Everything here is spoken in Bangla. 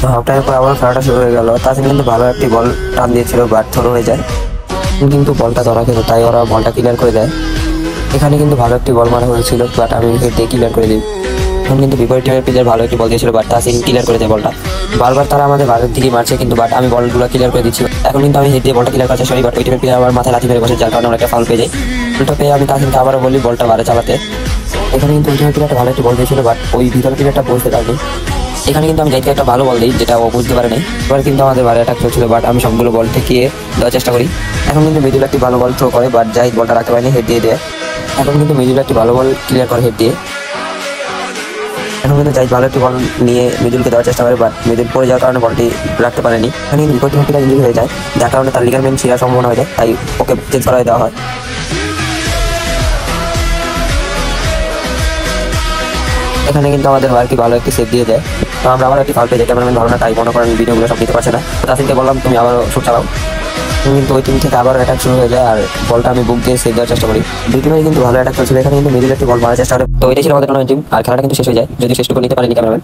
হাফ টাইমের পর আবার খেলাটা শুরু হয়ে গেল। তাসিন কিন্তু ভালো একটি বল টান দিয়েছিল, বাট থ্রো হয়ে যায়, কিন্তু বলটা ধরা খেলো, তাই ওরা বলটা ক্লিয়ার করে দেয়। এখানে কিন্তু ভালো একটি বল মারা হয়েছিল, বাট আমি হেড দিয়ে ক্লিয়ার করে দিই। এখন কিন্তু বিপরীত টিমের প্লেয়ার ভালো একটি বল দিয়েছিল, বাট তাসিন ক্লিয়ার করে দেয় বলটা। বারবার তারা আমাদের বারের দিকে মারছে, কিন্তু বাট আমি বলগুলো ক্লিয়ার করে দিচ্ছি। এখন কিন্তু আমি হেড দিয়ে বলটা ক্লিয়ার করতে সরি, বাট ওই টিমের প্লেয়ার আমার মাথায় লাথি মেরে বসে, যার কারণে আমরা একটা ফাউল পেয়ে যাই। বলটা পেয়ে আমি তাসিনকে আবারও বলি বলটা বারে চালাতে। এখানে কিন্তু ওই টিমের প্লেয়ারটা ভালো একটি বল দিয়েছিল, বাট ওই ভিতরের প্লেয়ারটা বুঝতে পারেনি। এখানে কিন্তু আমি জাইদকে একটা ভালো বল দিই, যেটা ও বুঝতে পারে নাই। এবার কিন্তু আমাদের বারে অ্যাটাক চলছিল, বাট আমি সবগুলো বল ঠেকিয়ে দেওয়ার চেষ্টা করি। এখন কিন্তু মিডুল একটি ভালো বল থ্রো করে, বাট জাহিদ বলটা রাখতে পারেনি, হেড দিয়ে দেয়। এখন কিন্তু মিডুল একটি ভালো বল ক্লিয়ার করে হেড দিয়ে। এখন কিন্তু জাহিদ ভালো একটি বল নিয়ে মিডুলকে দেওয়ার চেষ্টা করে, বাট মিডুল পড়ে যাওয়ার কারণে বলটি রাখতে পারেনি। এখানে কিন্তু বিপরীত টিমটা ইঞ্জুরি হয়ে যায়, যার কারণে তার লিগামেন্ট ছিঁড়ার সম্ভাবনা হয়ে যায়, তাই ওকে চেঞ্জ করাই দেওয়া হয়। এখানে কিন্তু আমাদের বারকি ভালো একটি সেভ দিয়ে দেয়, তো আমরা আবার একটি ফাউল পেয়ে যাই। ক্যামেরাম্যান ভালো না, তাই মনে করেন ভিডিওগুলো সব দিতে পারছে না। তাসিনকে বললাম তুমি আবার শুট চালাও, কিন্তু ওই টিম থেকে আবার অ্যাটাক শুরু হয়ে যায়, আর বলটা আমি বুক দিয়ে সেভ দেওয়ার চেষ্টা করি। দুই টিমের কিন্তু ভালো অ্যাটাক চলছিল। এখানে কিন্তু মিডল একটি বল মারার চেষ্টা করে, তো এটাই ছিল আমাদের টুর্নামেন্ট টিম, আর খেলাটা কিন্তু শেষ হয়ে যায়, যদি শেষটুকু নিতে পারেনি ক্যামেরাম্যান।